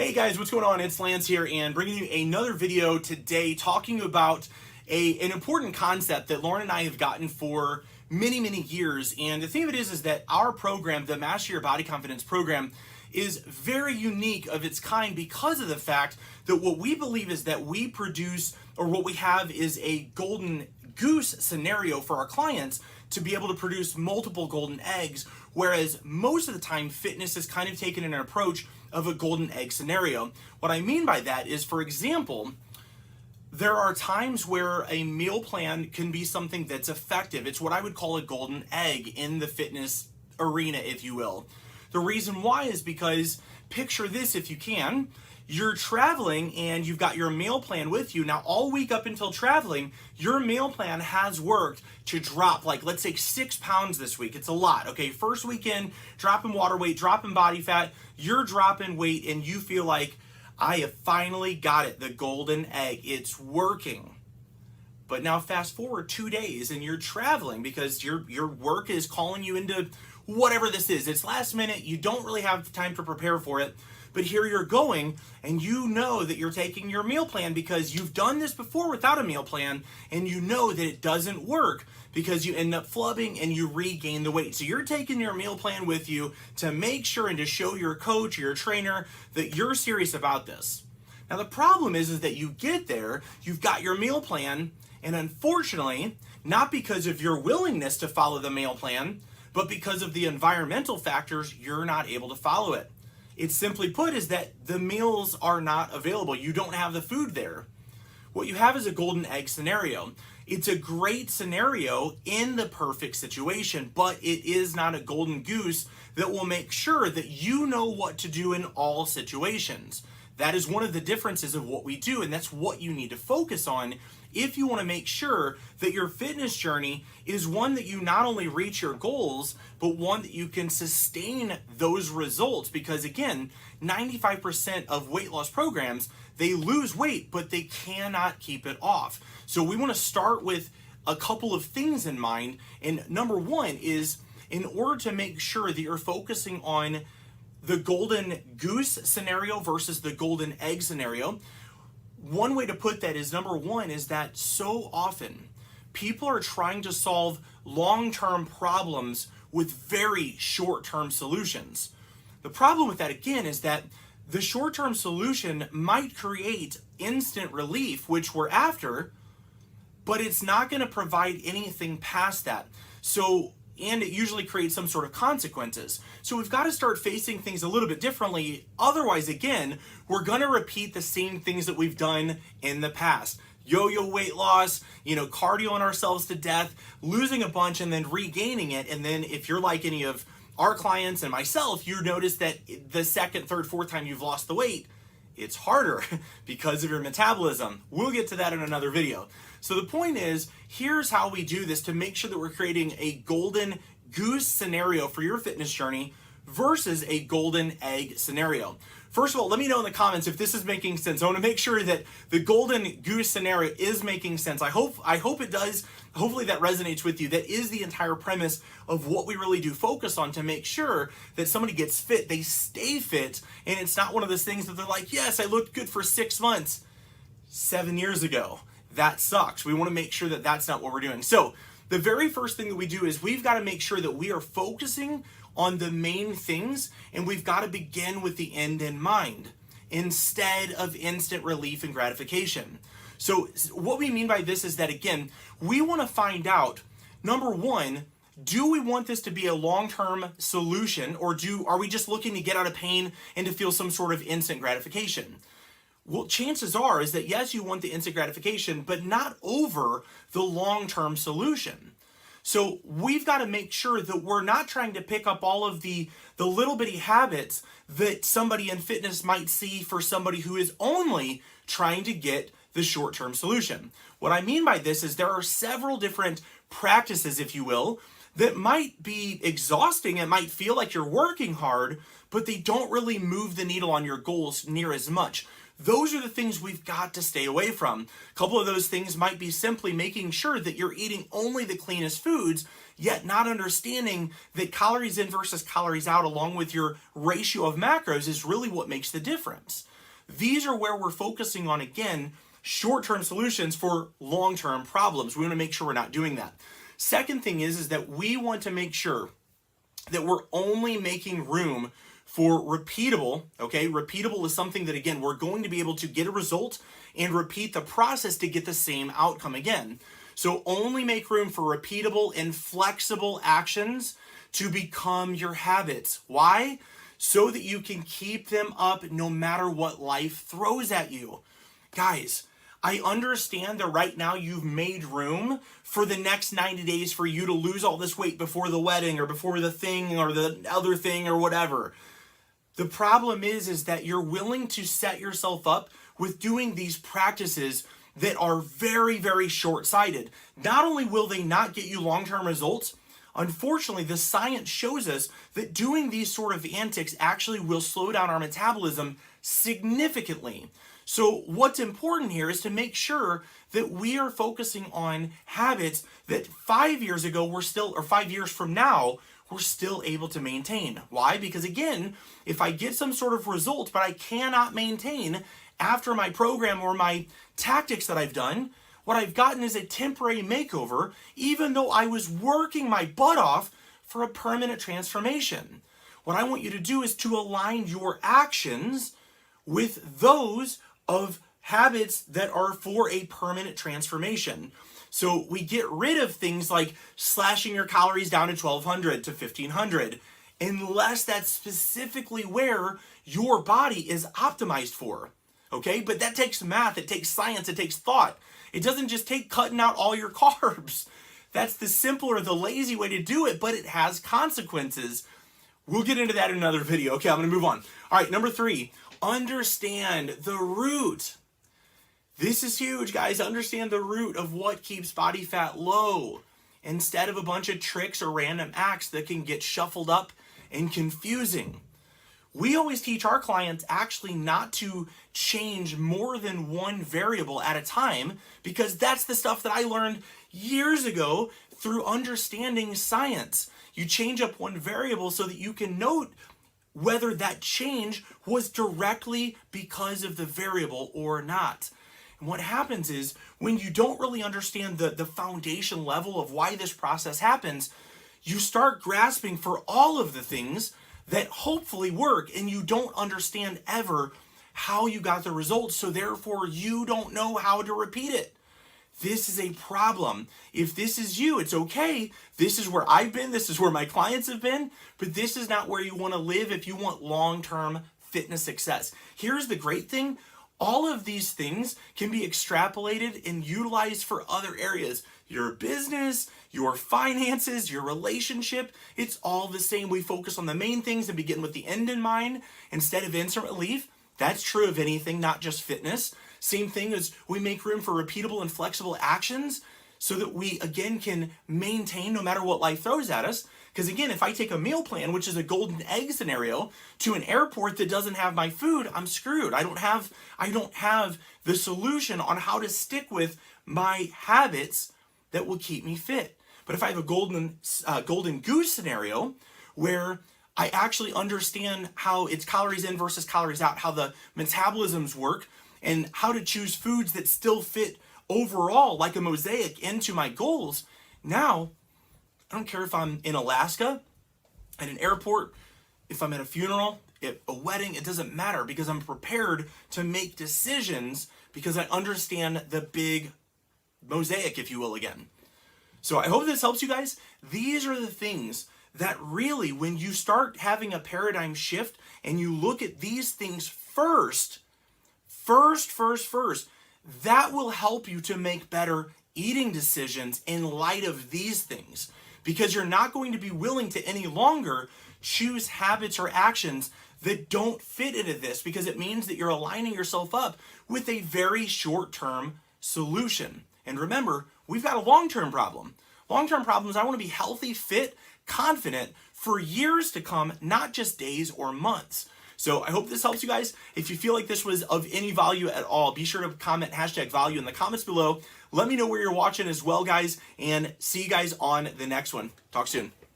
Hey guys, what's going on? It's Lance here and bringing you another video today talking about an important concept that Lauren and I have gotten for many years. And the thing of it is that our program, the Master Your Body Confidence program, is very unique of its kind because of the fact that what we believe is that we produce, or what we have is a golden goose scenario for our clients to be able to produce multiple golden eggs, whereas most of the time fitness is kind of taken an approach of a golden egg scenario. What I mean by that is, for example, there are times where a meal plan can be something that's effective. It's what I would call a golden egg in the fitness arena, if you will. The reason why is because, picture this if you can, you're traveling and you've got your meal plan with you. Now, all week up until traveling, your meal plan has worked to drop, like, let's say 6 pounds this week. It's a lot, okay? First weekend, dropping water weight, dropping body fat, you're dropping weight, and you feel like, I have finally got it, the golden egg. It's working. But now fast forward 2 days and you're traveling because your work is calling you into whatever this is. It's last minute. You don't really have time to prepare for it. But here you're going, and you know that you're taking your meal plan because you've done this before without a meal plan, and you know that it doesn't work because you end up flubbing and you regain the weight. So you're taking your meal plan with you to make sure and to show your coach or your trainer that you're serious about this. Now the problem is that you get there, you've got your meal plan, and unfortunately, not because of your willingness to follow the meal plan, but because of the environmental factors, you're not able to follow it. It's simply put is that the meals are not available. You don't have the food there. What you have is a golden egg scenario. It's a great scenario in the perfect situation, but it is not a golden goose that will make sure that you know what to do in all situations. That is one of the differences of what we do, and that's what you need to focus on if you want to make sure that your fitness journey is one that you not only reach your goals, but one that you can sustain those results. Because again, 95% of weight loss programs, they lose weight, but they cannot keep it off. So we want to start with a couple of things in mind. And number one is, in order to make sure that you're focusing on the golden goose scenario versus the golden egg scenario, one way to put that is, number one, is that so often people are trying to solve long-term problems with very short-term solutions. The problem with that, again, is that the short-term solution might create instant relief, which we're after, but it's not going to provide anything past that. And it usually creates some sort of consequences. So we've got to start facing things a little bit differently. Otherwise, again, we're going to repeat the same things that we've done in the past. Yo-yo weight loss, cardioing ourselves to death, losing a bunch and then regaining it. And then if you're like any of our clients and myself, you notice that the second, third, fourth time you've lost the weight, it's harder because of your metabolism. We'll get to that in another video. So the point is, here's how we do this to make sure that we're creating a golden goose scenario for your fitness journey versus a golden egg scenario. First of all, let me know in the comments if this is making sense. I want to make sure that the golden goose scenario is making sense. I hope it does. Hopefully that resonates with you. That is the entire premise of what we really do focus on, to make sure that somebody gets fit, they stay fit, and it's not one of those things that they're like, yes, I looked good for 6 months 7 years ago. That sucks. We want to make sure that that's not what we're doing. So the very first thing that we do is we've got to make sure that we are focusing on the main things, and we've got to begin with the end in mind instead of instant relief and gratification. So what we mean by this is that, again, we want to find out, number one, do we want this to be a long-term solution, or are we just looking to get out of pain and to feel some sort of instant gratification? Well, chances are is that yes, you want the instant gratification, but not over the long-term solution. So we've got to make sure that we're not trying to pick up all of the little bitty habits that somebody in fitness might see for somebody who is only trying to get the short-term solution. What I mean by this is there are several different practices, if you will, that might be exhausting. It might feel like you're working hard, but they don't really move the needle on your goals near as much. Those are the things we've got to stay away from. A couple of those things might be simply making sure that you're eating only the cleanest foods, yet not understanding that calories in versus calories out, along with your ratio of macros, is really what makes the difference. These are where we're focusing on, again, short-term solutions for long-term problems. We want to make sure we're not doing that. Second thing is that we want to make sure that we're only making room for repeatable, okay? Repeatable is something that, again, we're going to be able to get a result and repeat the process to get the same outcome again. So only make room for repeatable and flexible actions to become your habits. Why? So that you can keep them up no matter what life throws at you. Guys, I understand that right now you've made room for the next 90 days for you to lose all this weight before the wedding or before the thing or the other thing or whatever. The problem is that you're willing to set yourself up with doing these practices that are very, very short-sighted. Not only will they not get you long-term results, unfortunately, the science shows us that doing these sort of antics actually will slow down our metabolism significantly. So what's important here is to make sure that we are focusing on habits that 5 years ago we're still, or 5 years from now, we're still able to maintain. Why? Because again, if I get some sort of result, but I cannot maintain after my program or my tactics that I've done, what I've gotten is a temporary makeover, even though I was working my butt off for a permanent transformation. What I want you to do is to align your actions with those of habits that are for a permanent transformation. So we get rid of things like slashing your calories down to 1,200 to 1,500, unless that's specifically where your body is optimized for. Okay, but that takes math, it takes science, it takes thought. It doesn't just take cutting out all your carbs. That's the simpler, the lazy way to do it, but it has consequences. We'll get into that in another video. Okay, I'm gonna move on. All right, number 3, understand the root. This is huge, guys. Understand the root of what keeps body fat low, instead of a bunch of tricks or random acts that can get shuffled up and confusing. We always teach our clients actually not to change more than one variable at a time, because that's the stuff that I learned years ago through understanding science. You change up one variable so that you can note whether that change was directly because of the variable or not. And what happens is when you don't really understand the foundation level of why this process happens, you start grasping for all of the things that hopefully work, and you don't understand ever how you got the results, so therefore you don't know how to repeat it. This is a problem. If this is you, it's okay. This is where I've been, this is where my clients have been, but this is not where you want to live if you want long-term fitness success. Here's the great thing. All of these things can be extrapolated and utilized for other areas. Your business, your finances, your relationship, it's all the same. We focus on the main things and begin with the end in mind instead of instant relief. That's true of anything, not just fitness. Same thing as we make room for repeatable and flexible actions so that we, again, can maintain no matter what life throws at us. Because again, if I take a meal plan, which is a golden egg scenario, to an airport that doesn't have my food, I'm screwed. I don't have the solution on how to stick with my habits that will keep me fit. But if I have a golden goose scenario where I actually understand how it's calories in versus calories out, how the metabolisms work, and how to choose foods that still fit overall like a mosaic into my goals, now I don't care if I'm in Alaska, at an airport, if I'm at a funeral, at a wedding, it doesn't matter, because I'm prepared to make decisions because I understand the big mosaic, if you will, again. So I hope this helps you guys. These are the things that really, when you start having a paradigm shift and you look at these things first, that will help you to make better eating decisions in light of these things. Because you're not going to be willing to any longer choose habits or actions that don't fit into this, because it means that you're aligning yourself up with a very short-term solution. And remember, we've got a long-term problem. Long-term problems, I want to be healthy, fit, confident for years to come, not just days or months. So I hope this helps you guys. If you feel like this was of any value at all, be sure to comment #value in the comments below. Let me know where you're watching as well, guys, and see you guys on the next one. Talk soon.